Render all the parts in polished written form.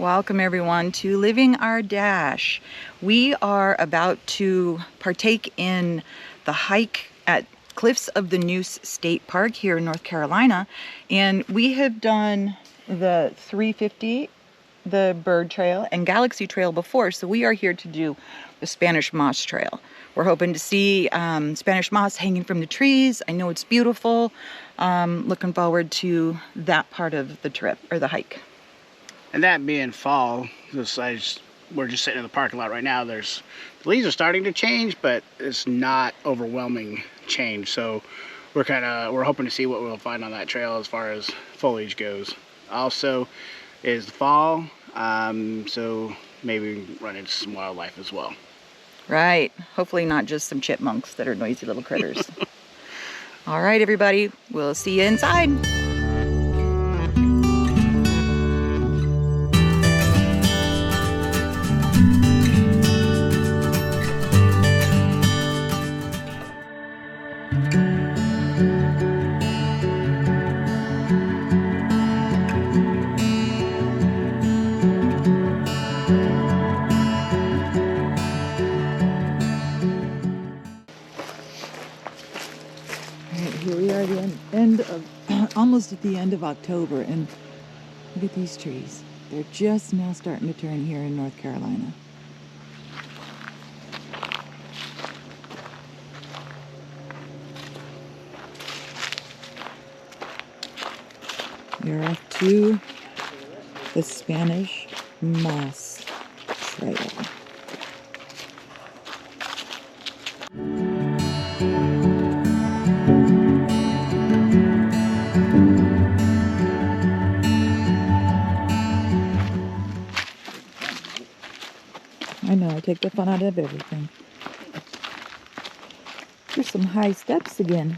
Welcome everyone to Living Our Dash. We are about to partake in the hike at Cliffs of the Neuse State Park here in North Carolina, and we have done the 350, the Bird Trail, and Galaxy Trail before, so we are here to do the Spanish Moss Trail. We're hoping to see Spanish moss hanging from the trees. I know it's beautiful. Looking forward to that part of the trip, or the hike. And that being fall, we're just sitting in the parking lot right now. The leaves are starting to change, but it's not overwhelming change. So we're hoping to see what we'll find on that trail as far as foliage goes. Also is the fall, so maybe we can run into some wildlife as well. Right. Hopefully not just some chipmunks that are noisy little critters. All right, everybody. We'll see you inside. Here we are at almost at the end of October, and look at these trees. They're just now starting to turn here in North Carolina. We're off to the Spanish Moss Trail. I know, I take the fun out of everything. There's some high steps again.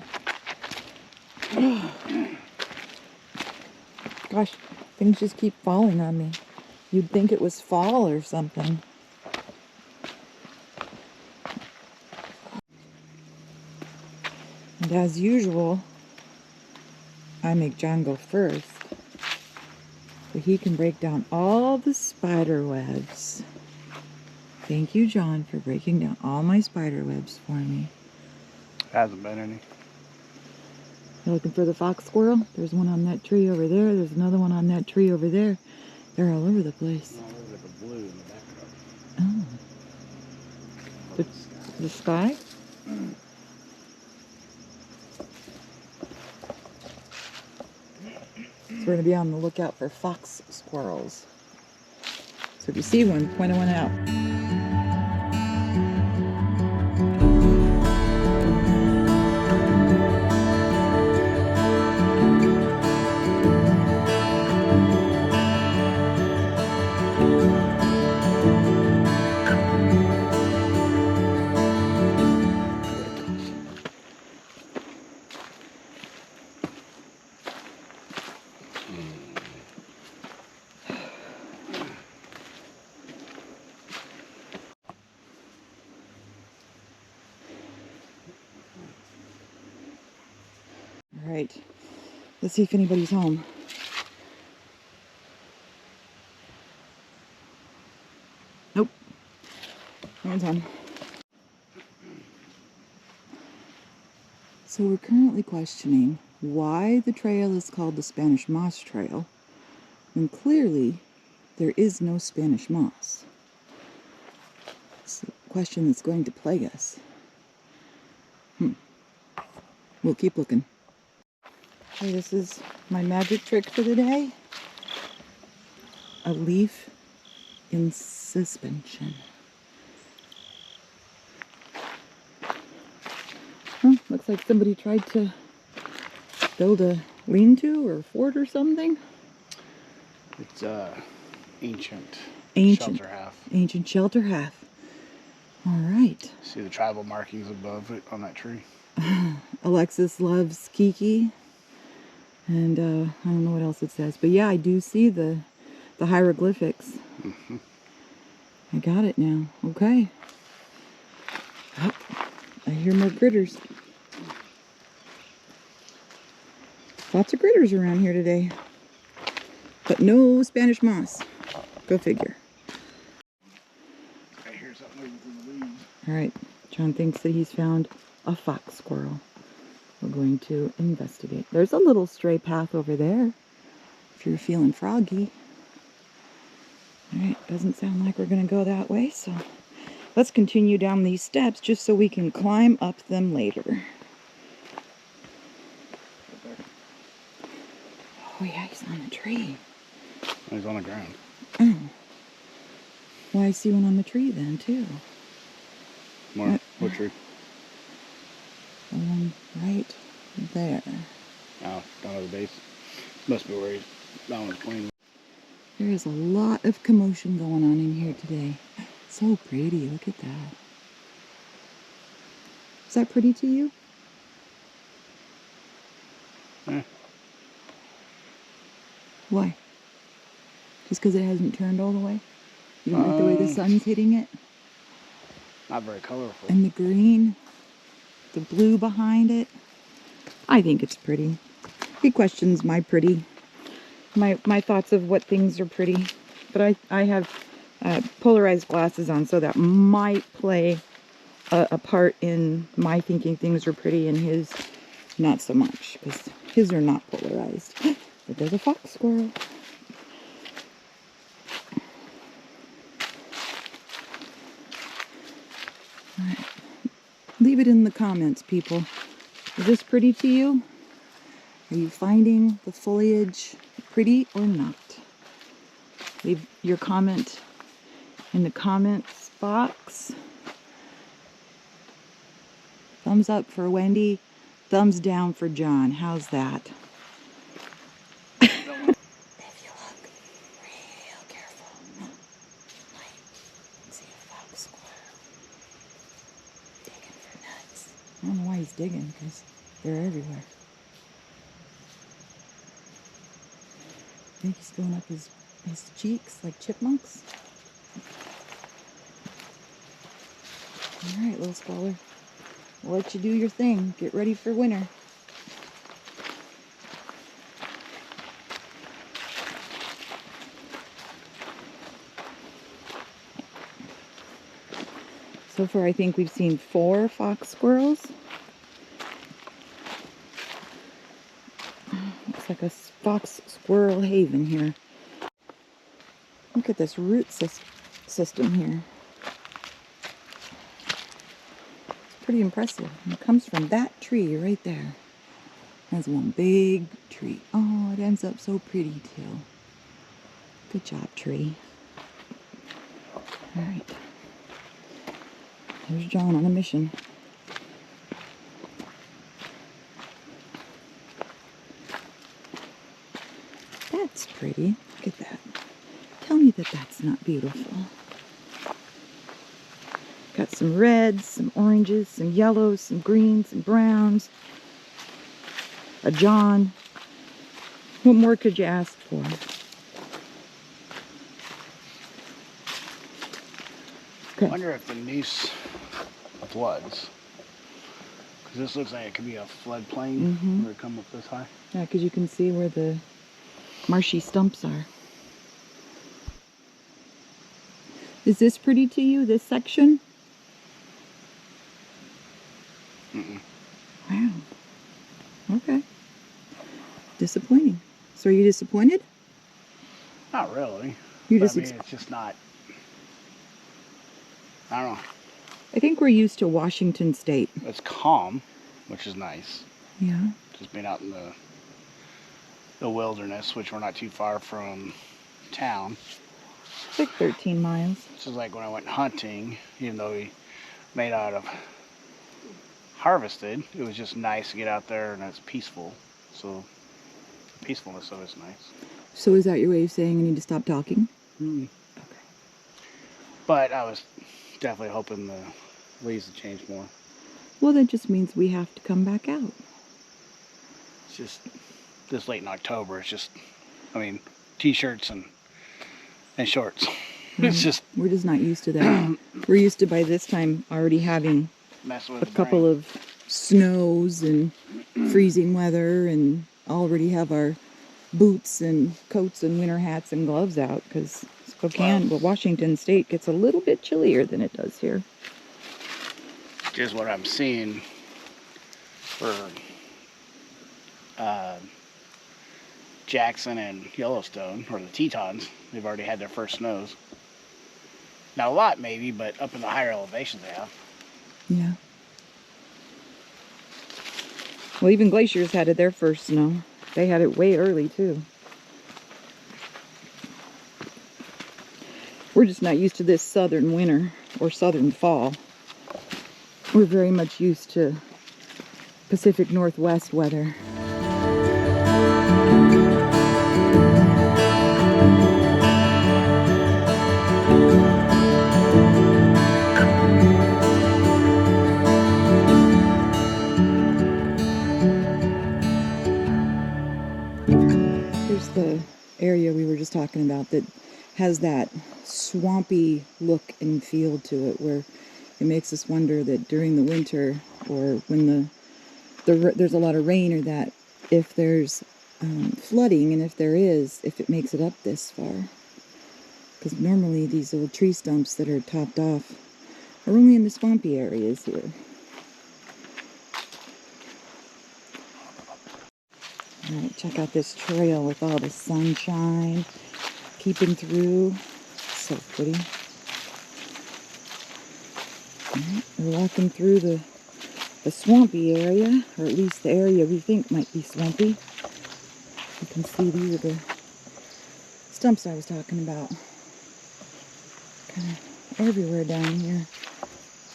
Gosh, things just keep falling on me. You'd think it was fall or something. And as usual, I make John go first, so he can break down all the spider webs. Thank you, John, for breaking down all my spider webs for me. Hasn't been any. You're looking for the fox squirrel? There's one on that tree over there. There's another one on that tree over there. They're all over the place. No, there's like a blue in the background. Oh. The sky? So we're going to be on the lookout for fox squirrels. So if you see one, point one out. All right, let's see if anybody's home. Nope, no one's home. So we're currently questioning why the trail is called the Spanish Moss Trail, when clearly there is no Spanish moss. It's a question that's going to plague us. We'll keep looking. Okay, this is my magic trick for the day. A leaf in suspension. Looks like somebody tried to build a lean-to or a fort or something. It's ancient shelter half. Ancient shelter half. All right. See the tribal markings above it on that tree. Alexis loves Kiki. And I don't know what else it says. But yeah, I do see the hieroglyphics. Mm-hmm. I got it now. Okay. Oh, I hear more critters. Lots of critters around here today. But no Spanish moss. Go figure. I hear something moving through the leaves. All right, John thinks that he's found a fox squirrel. We're going to investigate. There's a little stray path over there if you're feeling froggy. All right, doesn't sound like we're going to go that way, so let's continue down these steps just so we can climb up them later. Oh yeah, he's on a tree. He's on the ground. Oh. Well, I see one on the tree then, too. More? What tree? The one right there. Oh, down at the base. Must be where he's down with clean. There is a lot of commotion going on in here today. So pretty, look at that. Is that pretty to you? Why? Just because it hasn't turned all the way? You don't like the way the sun's hitting it? Not very colorful. And the green, the blue behind it. I think it's pretty. He questions my pretty, my thoughts of what things are pretty. But I have polarized glasses on, so that might play a part in my thinking things are pretty and his not so much, because his are not polarized. But there's a fox squirrel. All right. Leave it in the comments, people. Is this pretty to you? Are you finding the foliage pretty or not? Leave your comment in the comments box. Thumbs up for Wendy, thumbs down for John. How's that? If you look real careful, might see a fox squirrel digging for nuts. I don't know why he's digging, because they're everywhere. I think he's going up his cheeks like chipmunks. All right, little scholar. We'll let you do your thing. Get ready for winter. So far, I think we've seen 4 fox squirrels. Looks like a fox squirrel haven here. Look at this root system here. It's pretty impressive. And it comes from that tree right there. That's one big tree. Oh, it ends up so pretty too. Good job, tree. All right. There's John on a mission. That's pretty. Look at that. Tell me that that's not beautiful. Got some reds, some oranges, some yellows, some greens, some browns. A John. What more could you ask for? Okay. I wonder if the Neuse floods. Because this looks like it could be a floodplain where it come up this high. Yeah, because you can see where the marshy stumps are. Is this pretty to you, this section? Mm-mm. Wow. Okay. Disappointing. So are you disappointed? Not really. You But, just I mean, it's just not. I don't know. I think we're used to Washington State. It's calm, which is nice. Yeah. Just being out in the wilderness, which we're not too far from town. It's like 13 miles. This is like when I went hunting, even though we made out of harvested, it was just nice to get out there and it's peaceful. So the peacefulness of it's nice. So is that your way of saying I need to stop talking? Mm. Okay. But I was definitely hoping the leaves would change more. Well, that just means we have to come back out. It's just this late in October. It's just, I mean, t-shirts and shorts. It's just We're just not used to that. We're used to by this time already having messing a with the couple brain. of snows and freezing weather and already have our boots and coats and winter hats and gloves out, because Spokane, well, Washington State gets a little bit chillier than it does here. Just what I'm seeing for Jackson and Yellowstone, or the Tetons, they've already had their first snows. Not a lot, maybe, but up in the higher elevations they have. Yeah. Well, even Glacier's had their first snow. They had it way early, too. We're just not used to this southern winter or southern fall. We're very much used to Pacific Northwest weather. Here's the area we were just talking about that has that swampy look and feel to it, where it makes us wonder that during the winter, or when there's a lot of rain, or that if there's flooding, and if there is, if it makes it up this far. Because normally these old tree stumps that are topped off are only in the swampy areas here. Alright, check out this trail with all the sunshine peeping through. So pretty. Alright, we're walking through the swampy area, or at least the area we think might be swampy. You can see these are the stumps I was talking about. Kind of everywhere down here,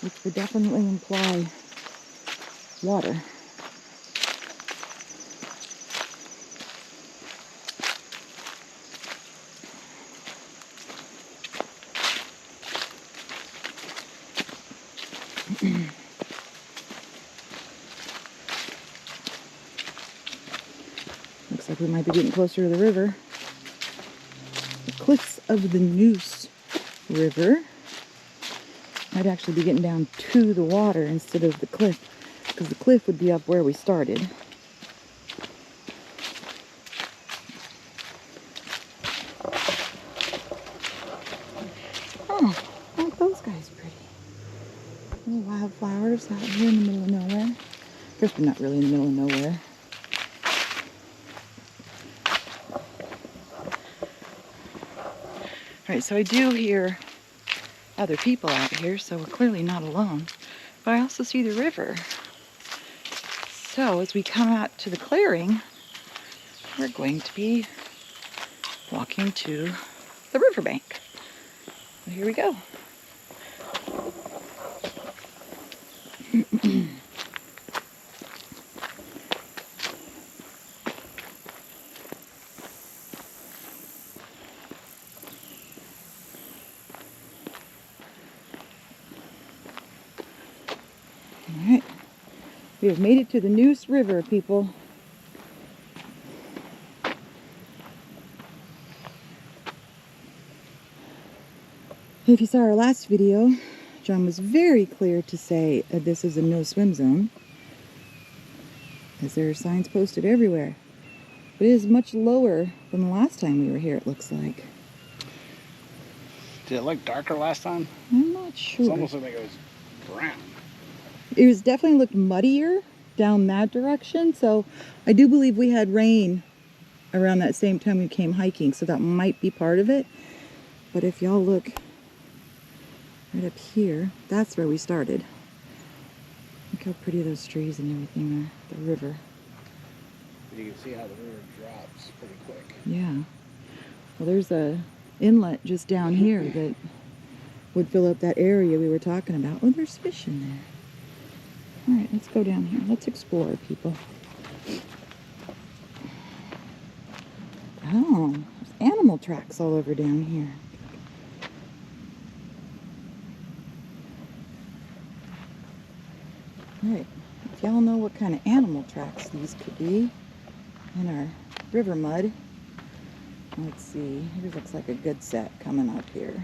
which would definitely imply water. Looks like we might be getting closer to the river. The cliffs of the Neuse River. Might actually be getting down to the water instead of the cliff, because the cliff would be up where we started. Oh, aren't those guys pretty? Little wildflowers out here in the middle of nowhere. I guess we're not really in the middle of nowhere. Alright, so I do hear other people out here, so we're clearly not alone. But I also see the river. So as we come out to the clearing, we're going to be walking to the riverbank. So here we go. Alright, we have made it to the Neuse River, people. If you saw our last video, John was very clear to say that this is a no swim zone, as there are signs posted everywhere. But it is much lower than the last time we were here, it looks like. Did it look darker last time? I'm not sure. It almost looked like it was brown. It was definitely looked muddier down that direction, so I do believe we had rain around that same time we came hiking, so that might be part of it. But if y'all look right up here, that's where we started. Look how pretty those trees and everything are, the river. You can see how the river drops pretty quick. Yeah. Well, there's a inlet just down here that would fill up that area we were talking about. Oh, there's fish in there. All right, let's go down here. Let's explore, people. Oh, there's animal tracks all over down here. All right, if y'all know what kind of animal tracks these could be in our river mud. Let's see, here looks like a good set coming up here.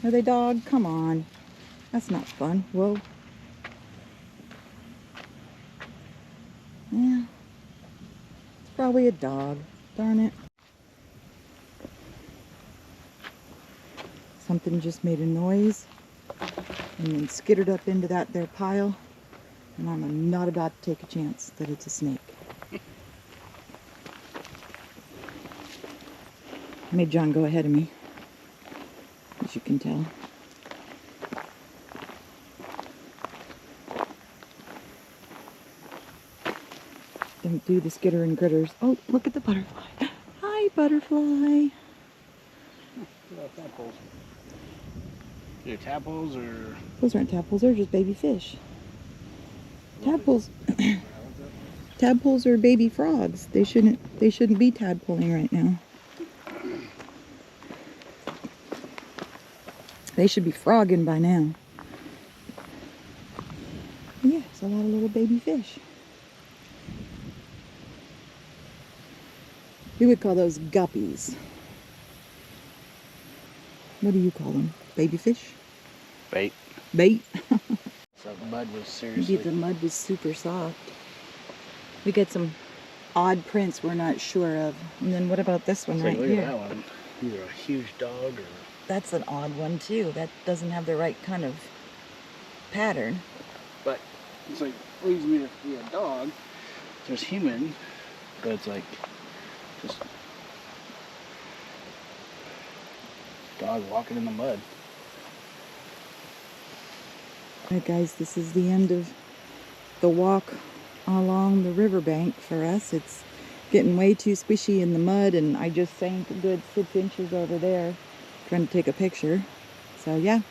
Are they dog? Come on. That's not fun. Whoa. Yeah. probably a dog. Darn it. Something just made a noise and then skittered up into that there pile. And I'm not about to take a chance that it's a snake. I made John go ahead of me, as you can tell. Don't do the skittering critters. Oh, look at the butterfly. Hi, butterfly. Tadpoles. They're tadpoles or... Those aren't tadpoles, they're just baby fish. Tadpoles. Tadpoles are baby frogs. They shouldn't be tadpoling right now. They should be frogging by now. Yeah, it's a lot of little baby fish. We would call those guppies. What do you call them? Baby fish? Bait. Bait? So the mud was seriously... Maybe the mud was super soft. We get some odd prints we're not sure of. And then what about this one right look here? at that one. Either a huge dog or... That's an odd one too. That doesn't have the right kind of pattern. But it's like, leads me to be a dog. There's human, but it's like just dog walking in the mud. Alright guys, this is the end of the walk along the riverbank for us. It's getting way too squishy in the mud, and I just sank a good 6 inches over there trying to take a picture. So yeah.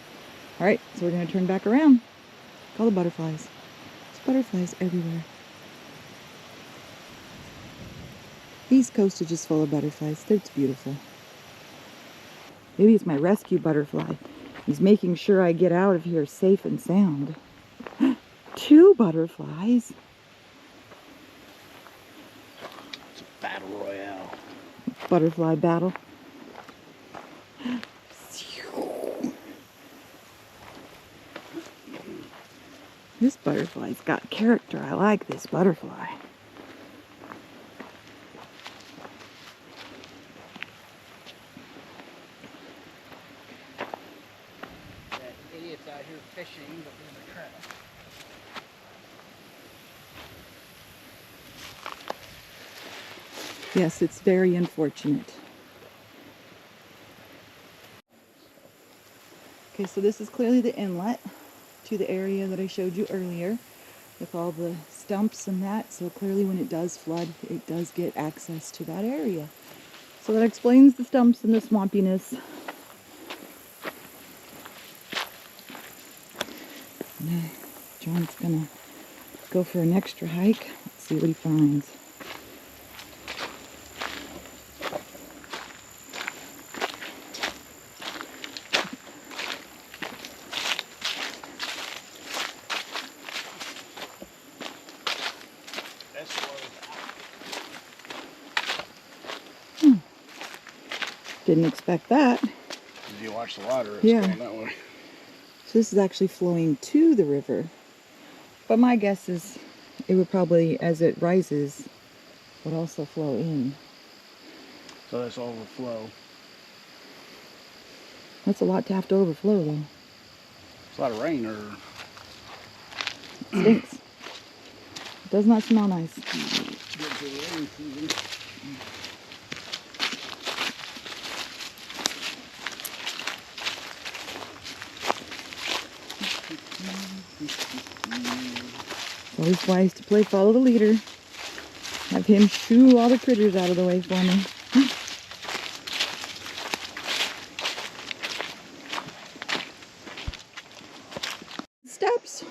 Alright, so we're going to turn back around. Look all the butterflies. There's butterflies everywhere. The East Coast is just full of butterflies. It's beautiful. Maybe it's my rescue butterfly. He's making sure I get out of here safe and sound. 2 butterflies. It's a battle royale. Butterfly battle. This butterfly's got character. I like this butterfly. That idiot's out here fishing, but there's a trap. Yes, it's very unfortunate. Okay, so this is clearly the inlet to the area that I showed you earlier with all the stumps and that. So clearly when it does flood, it does get access to that area. So that explains the stumps and the swampiness. Now, John's gonna go for an extra hike. Let's see what he finds. Didn't expect that. Did you watch the water? It's Yeah. going that way. So this is actually flowing to the river. But my guess is it would probably, as it rises, would also flow in. So this overflow. That's a lot to have to overflow though. It's a lot of rain or... It stinks. It does not smell nice. Get to the rain season. It's always wise to play follow the leader. Have him shoo all the critters out of the way for me. Steps.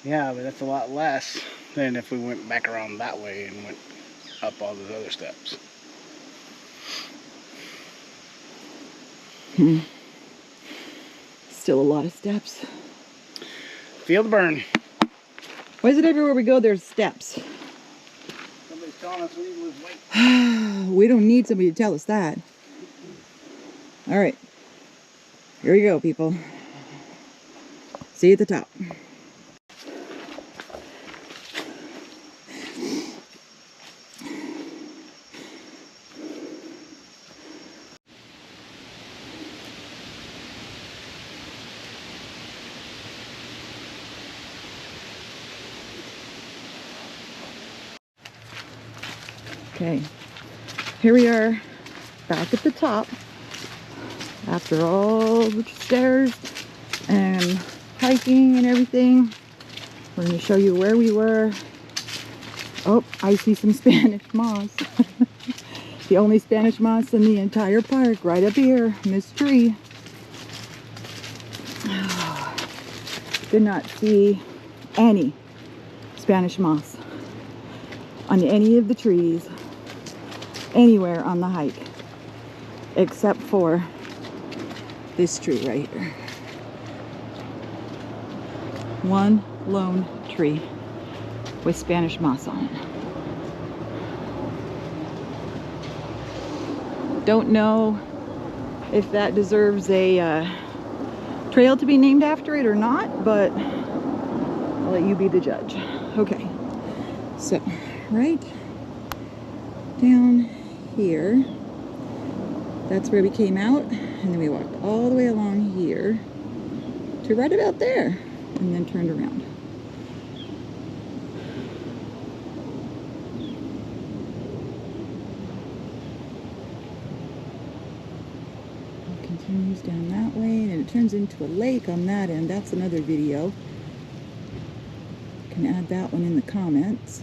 Yeah, but that's a lot less than if we went back around that way and went up all those other steps. Still a lot of steps. Feel the burn. Why is it everywhere we go there's steps? Somebody's telling us we need to lose weight. We don't need somebody to tell us that. All right. Here we go, people. See you at the top. Okay, here we are back at the top after all the stairs and hiking and everything. We're going to show you where we were. Oh, I see some Spanish moss. The only Spanish moss in the entire park, right up here in this tree. Did not see any Spanish moss on any of the trees anywhere on the hike, except for this tree right here. One lone tree with Spanish moss on it. Don't know if that deserves a trail to be named after it or not, but I'll let you be the judge. Okay, so right down here, that's where we came out, and then we walked all the way along here to right about there, and then turned around. Continues down that way, and it turns into a lake on that end. That's another video. You can add that one in the comments.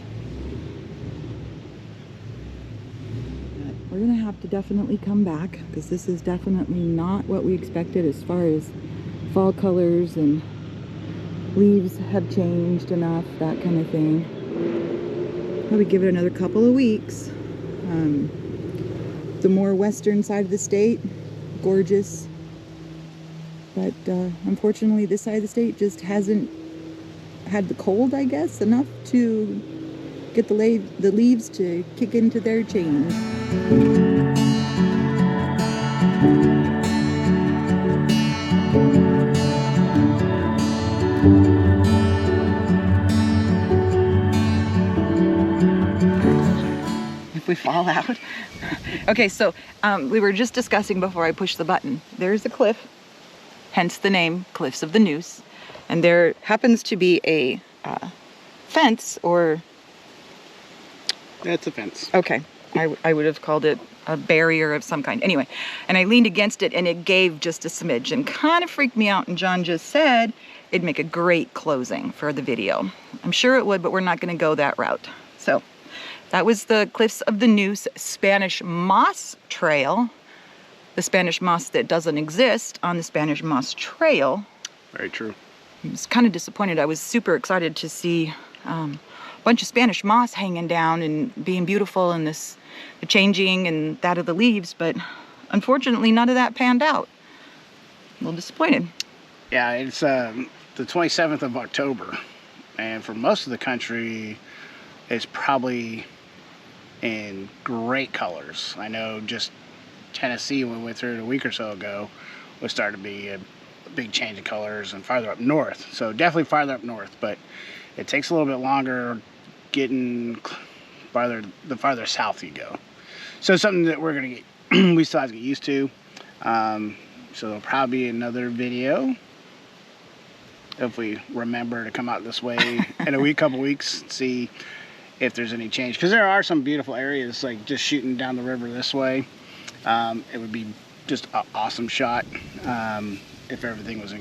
But we're gonna have to definitely come back, because this is definitely not what we expected as far as fall colors, and leaves have changed enough, that kind of thing. Probably give it another couple of weeks. The more western side of the state, gorgeous, but unfortunately this side of the state just hasn't had the cold, I guess, enough to get the leaves to kick into their change. If we fall out. Okay, so we were just discussing before I pushed the button. There's a cliff, hence the name Cliffs of the Neuse, and there happens to be a fence, or... That's a fence. Okay, I would have called it a barrier of some kind. Anyway, and I leaned against it, and it gave just a smidge and kind of freaked me out, and John just said it'd make a great closing for the video. I'm sure it would, but we're not going to go that route. So that was the Cliffs of the Neuse Spanish Moss Trail. The Spanish moss that doesn't exist on the Spanish Moss Trail. Very true. I was kind of disappointed. I was super excited to see a bunch of Spanish moss hanging down and being beautiful, and the changing and that of the leaves, but unfortunately none of that panned out. A little disappointed. Yeah, it's the 27th of October, and for most of the country it's probably in great colors. I know just Tennessee, when we went through it a week or so ago, was starting to be a big change in colors, and farther up north. So definitely farther up north, but it takes a little bit longer getting the farther south you go. So it's something that we're gonna get, we still have to get used to. So there'll probably be another video if we remember to come out this way in a couple weeks, see if there's any change, because there are some beautiful areas, like just shooting down the river this way. It would be just an awesome shot if everything was,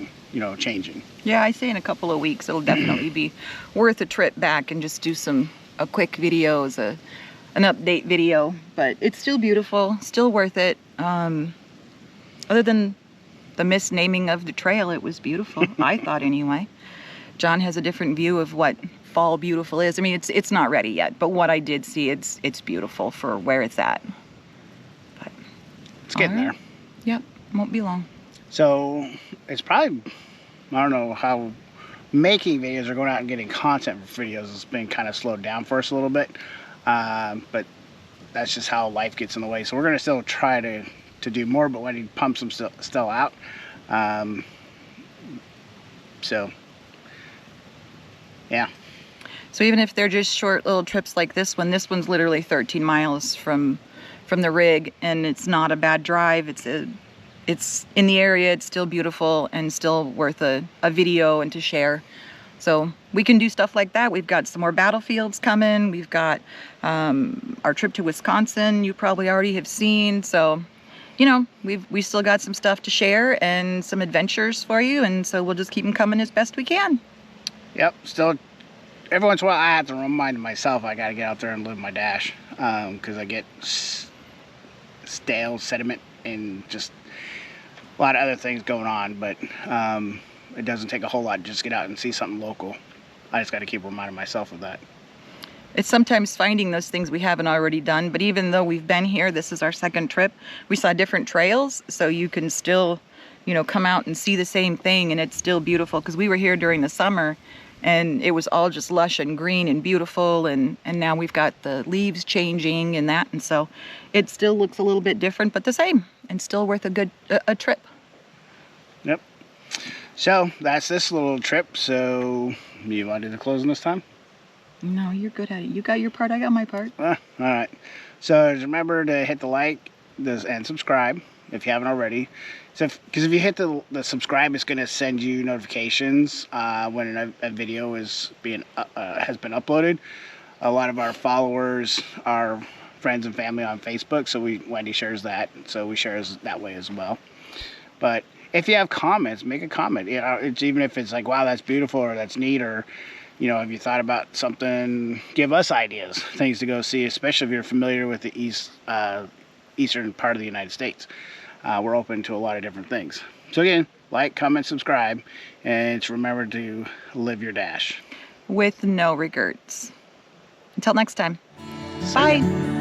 changing. Yeah, I say in a couple of weeks it'll definitely be worth a trip back and just do a quick video as an update video. But it's still beautiful, still worth it. Other than the misnaming of the trail, it was beautiful. I thought anyway. John has a different view of what fall beautiful is. I mean, it's not ready yet, but what I did see, it's beautiful for where it's at. But it's getting there. Yep, won't be long. So it's probably, I don't know how making videos or going out and getting content for videos has been kind of slowed down for us a little bit, but that's just how life gets in the way. So we're going to still try to do more, but when he pumps them still out. So yeah. So even if they're just short little trips like this one's literally 13 miles from the rig, and it's not a bad drive. It's in the area, it's still beautiful and still worth a video and to share. So we can do stuff like that. We've got some more battlefields coming. We've got our trip to Wisconsin you probably already have seen. So, you know, we still got some stuff to share and some adventures for you. And so we'll just keep them coming as best we can. Yep, still, every once in a while I have to remind myself I got to get out there and live my dash, because I get stale sediment and just a lot of other things going on, but it doesn't take a whole lot to just get out and see something local. I just got to keep reminding myself of that. It's sometimes finding those things we haven't already done, but even though we've been here, this is our second trip, we saw different trails, so you can still, you know, come out and see the same thing, and it's still beautiful, because we were here during the summer, and it was all just lush and green and beautiful, and now we've got the leaves changing and that, and so it still looks a little bit different, but the same, and still worth a trip. Yep. So that's this little trip. So you wanted to close this time? No, you're good at it. You got your part, I got my part. All right. So just remember to hit the like and subscribe if you haven't already. So because if you hit the subscribe, it's going to send you notifications when a video is has been uploaded. A lot of our followers are friends and family on Facebook, so Wendy shares that, so we share that way as well. But if you have comments, make a comment. You know, it's even if it's like, wow, that's beautiful, or that's neat, or, you know, have you thought about something? Give us ideas, things to go see, especially if you're familiar with the eastern part of the United States. We're open to a lot of different things. So again, like, comment, subscribe, and just remember to live your dash With no regrets. Until next time. See ya. Bye.